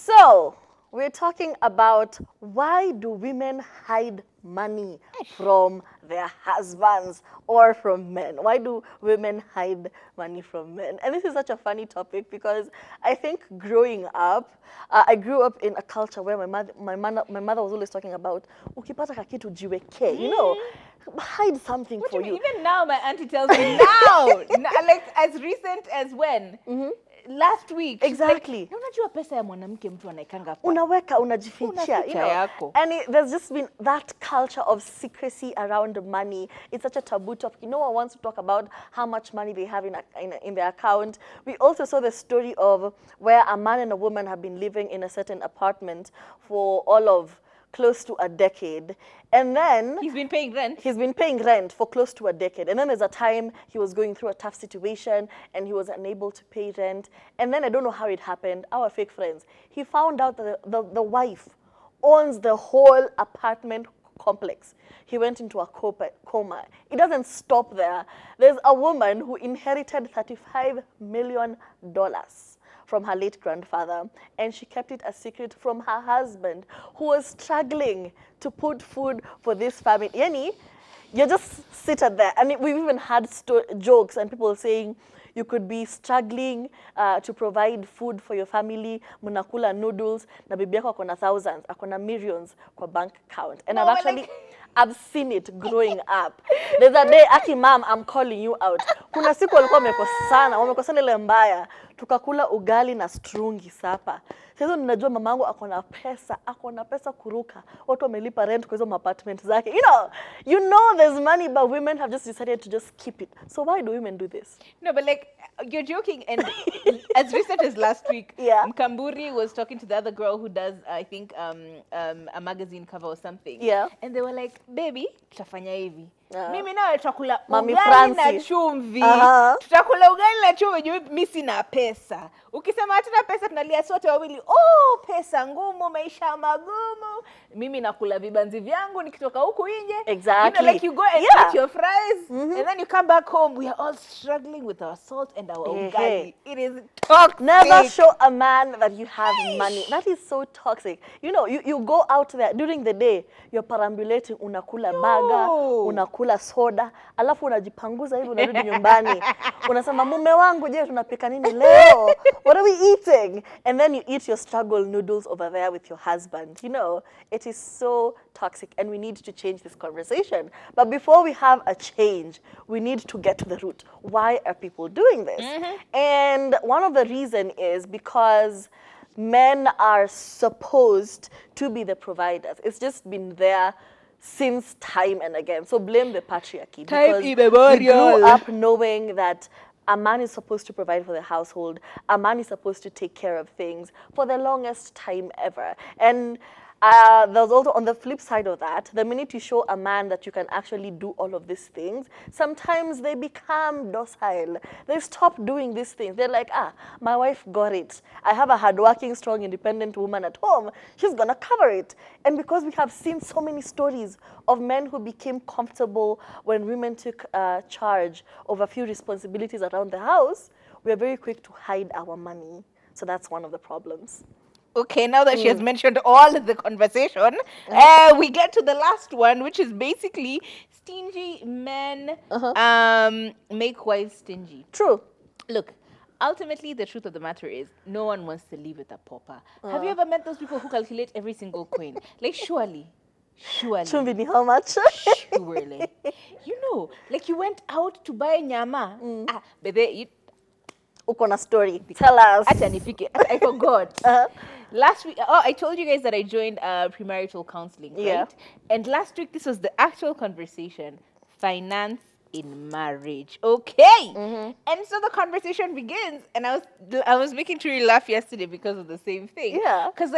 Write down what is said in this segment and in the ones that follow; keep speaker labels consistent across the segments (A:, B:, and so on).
A: So, we're talking about why do women hide money from their husbands or from men? Why do women hide money from men? And this is such a funny topic because I think growing up, I grew up in a culture where my mother was always talking about ukipata kakitu jiweke, hide something
B: What
A: for
B: do you
A: you.
B: mean? Even now, my auntie tells me now, like as recent as when? Last week. she's
A: Exactly.
B: Like, unajua pesa ya mwanamke mtu anaikanga kwa.
A: Unaweka, unajifichia,
B: Unaficha yako.
A: And there's just been that culture of secrecy around money. It's such a taboo topic. No one wants to talk about how much money they have in their account. We also saw the story of where a man and a woman have been living in a certain apartment for all of close to a decade. And then
B: He's been paying rent.
A: he's been paying rent for close to a decade. And then there's a time he was going through a tough situation and he was unable to pay rent. And then I don't know how it happened, our fake friends, he found out that the wife owns the whole apartment complex. He went into a coma. It doesn't stop there. There's a woman who inherited $35 million from her late grandfather, and she kept it a secret from her husband, who was struggling to put food for this family. Yani, you just seated there, and we've even had jokes and people saying you could be struggling to provide food for your family, munakula noodles, na bibi yako akona thousands, akona millions kwa bank account. And
B: No,
A: I've seen it growing up. There's a day, Aki mom, I'm calling you out. Kuna siku walikuwa wamekosana ile mbaya. Tukakula ugali na strungi sapa. Sasa ninajua mamangu akona pesa kuruka. Watu wamelipa rent kwa hizo apartment zake. You know there's money, but women have just decided to just keep it. So why do women do this?
B: No, but like, you're joking. And as recent as last week,
A: Yeah.
B: Mkamburi was talking to the other girl who does, I think, a magazine cover or something.
A: Yeah.
B: And they were like, baby, tutafanya hivi.
A: Yeah.
B: Mimi nawe tutakula
A: Mami
B: ugali na
A: Francis.
B: chumvi.
A: Uh-huh.
B: Tutakula ugali na chumvi juu mimi sina pesa. Ukisema hatuna pesa tunalia sote wawili. Oh, pesa ngumu, maisha magumu. Mimi nakula vibanzi vyangu nikitoka huku nje.
A: Exactly.
B: Like you go and eat your fries and then you come back home. We are all struggling with our salt and our ugali. It is toxic.
A: Never show a man that you have money. That is so toxic. You go out there during the day, you're perambulating, unakula burger, unakula soda, alafu unajipanguza hivi unarudi nyumbani. Unasema mume wangu, je, tunapika nini leo? What are we eating? And then you eat your struggle noodles over there with your husband. It is so toxic and we need to change this conversation. But before we have a change, we need to get to the root. Why are people doing this? And one of the reason is because men are supposed to be the providers. It's just been there since time and again. So blame the patriarchy.
B: Time
A: because
B: immemorial.
A: we grew up knowing that a man is supposed to provide for the household. A man is supposed to take care of things for the longest time ever. And there's also, on the flip side of that, the minute you show a man that you can actually do all of these things, sometimes they become docile. They stop doing these things. They're like, my wife got it. I have a hardworking, strong, independent woman at home. She's going to cover it. And because we have seen so many stories of men who became comfortable when women took charge of a few responsibilities around the house, we are very quick to hide our money. So that's one of the problems.
B: Okay, now that she has mentioned all the conversation, we get to the last one, which is basically stingy men make wives stingy.
A: True.
B: Look, ultimately, the truth of the matter is no one wants to live with a pauper. Have you ever met those people who calculate every single coin? Like, surely.
A: Chumvi ni how much?
B: Surely. Like you went out to buy nyama. But they
A: Uko na story. Tell us.
B: I forgot. Last week, I told you guys that I joined premarital counseling, right?
A: Yeah.
B: And last week, this was the actual conversation: finance in marriage. Okay. And so the conversation begins, and I was making Turi laugh yesterday because of the same thing.
A: Yeah.
B: Because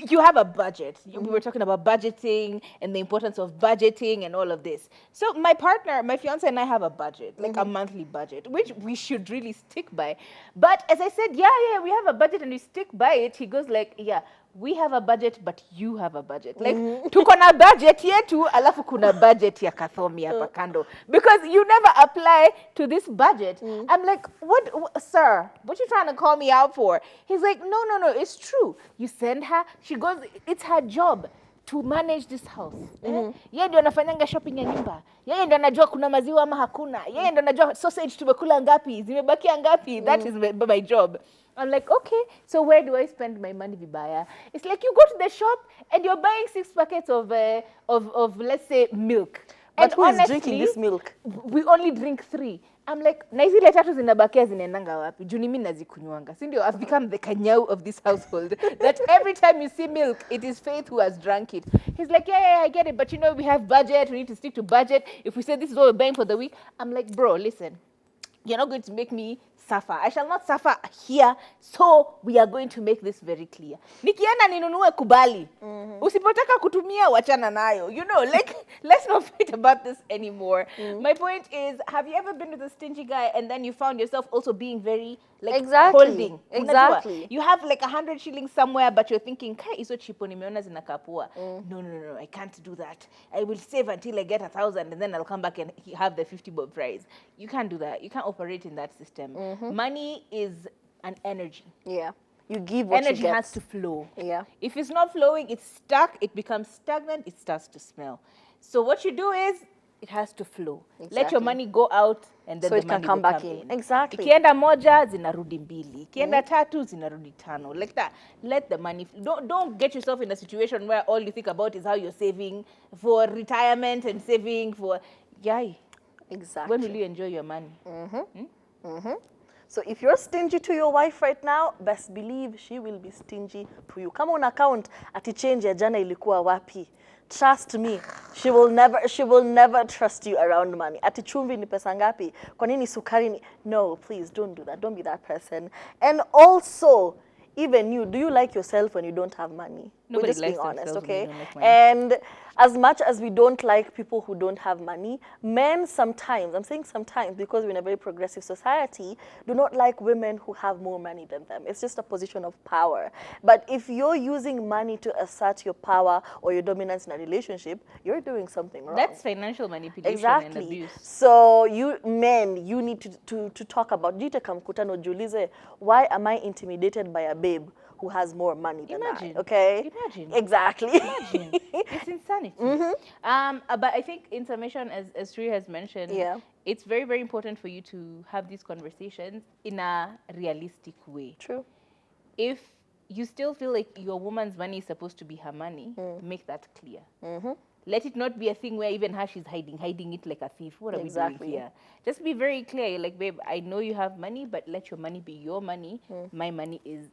B: you have a budget. We were talking about budgeting and the importance of budgeting and all of this. So my partner, my fiance and I have a budget, like a monthly budget, which we should really stick by. But as I said, yeah, we have a budget and we stick by it. He goes like, yeah, we have a budget but you have a budget. Like tuko na budget yetu alafu kuna budget ya Kathomi hapa kando. Because you never apply to this budget. I'm like, what, sir, what you trying to call me out for? He's like, no, it's true. You send her, she goes, it's her job to manage this house. Yeye ndio anafanyanga shopping ya nyumba. Yeye ndio anajua kuna maziwa ama hakuna. Yeye ndio anajua sausage tumekula ngapi, zimebakia ngapi. That is my job. I'm like, okay, so where do I spend my money, vibaya? It's like you go to the shop and you're buying 6 packets of let's say milk.
A: But
B: And
A: who is
B: honestly,
A: drinking this milk?
B: We only drink 3. I'm like, na zile 3 zinabakia zinaendanga wapi? Juu ni mimi nazikunywanga. Si ndio, I've become the kanyau of this household. That every time you see milk, it is Faith who has drunk it. He's like, yeah, I get it, but you know, we have budget, we need to stick to budget. If we say this is what we're buying for the week, I'm like, bro, listen, you're not going to make me suffer. I shall not suffer here, so we are going to make this very clear. Nikienda ninunue kubali. Usipotaka kutumia wachana nayo. You know, like, let's not fight about this anymore. My point is, have you ever been with a stingy guy and then you found yourself also being very, like, holding?
A: Exactly.
B: You have like 100 shillings somewhere, but you're thinking, kai, iso chipo nimeona zinakapua. No, I can't do that. I will save until I get 1,000 and then I'll come back and have the 50 bob prize. You can't do that. You can't operate in that system. Money is an energy.
A: Yeah. You give what
B: Energy
A: you get.
B: has to flow.
A: Yeah.
B: If it's not flowing, it's stuck, it becomes stagnant, it starts to smell. So what you do is, it has to flow. Let your
A: Exactly.
B: money go out and then
A: So
B: the
A: it can
B: money
A: come
B: will
A: back
B: come
A: in. Exactly.
B: Ikienda moja, zinarudi mbili. Ikienda tatu, zinarudi tano. Like that. Let the money, don't get yourself in a situation where all you think about is how you're saving for retirement and saving for, yay.
A: Exactly.
B: When will you enjoy your money?
A: So if you're stingy to your wife right now, best believe she will be stingy to you. Kama una count ati change ya jana ilikuwa wapi, trust me, she will never trust you around money. Ati chumvi ni pesa ngapi? Kwa nini sukari ni? No, please don't do that. Don't be that person. And also, even you, do you like yourself when you don't have money? We're
B: Nobody
A: just being
B: likes
A: honest,
B: themselves when
A: okay?
B: they don't like money.
A: And as much as we don't like people who don't have money, men sometimes, I'm saying sometimes because we're in a very progressive society, do not like women who have more money than them. It's just a position of power. But if you're using money to assert your power or your dominance in a relationship, you're doing something wrong.
B: That's financial manipulation and
A: Exactly.
B: abuse.
A: So you men, you need to talk about, jiteka mkutano jiulize, why am I intimidated by a babe who has more money than
B: Imagine.
A: I? Okay?
B: Imagine.
A: Exactly.
B: Imagine. It's insanity. But I think in summation, as Sri has mentioned,
A: Yeah.
B: it's very, very important for you to have these conversations in a realistic way.
A: True.
B: If you still feel like your woman's money is supposed to be her money, make that clear. Let it not be a thing where even her she's hiding it like a thief. What are we
A: Exactly.
B: doing here? Just be very clear. You're like, babe, I know you have money, but let your money be your money. My money is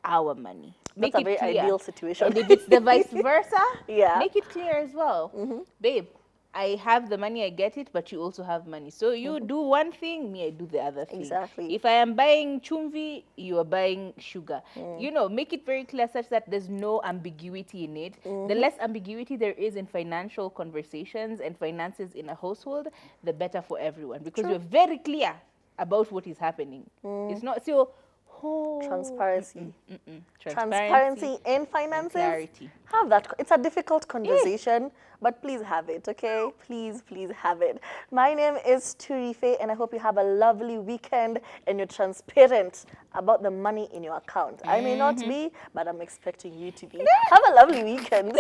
B: our money. Make
A: That's a
B: it
A: very
B: clear.
A: ideal situation.
B: And if it's the vice versa,
A: Yeah.
B: make it clear as well. Babe, I have the money, I get it, but you also have money. So you do one thing, me, I do the other thing.
A: Exactly.
B: If I am buying chumvi, you are buying sugar. You know, make it very clear such that there's no ambiguity in it. The less ambiguity there is in financial conversations and finances in a household, the better for everyone. Because you're very clear about what is happening. It's not so...
A: Transparency.
B: Transparency
A: Transparency in
B: and
A: finances.
B: clarity.
A: Have that. It's a difficult conversation, but please have it, okay? Please have it. My name is Turife, and I hope you have a lovely weekend and you're transparent about the money in your account. I may not be, but I'm expecting you to be. Have a lovely weekend.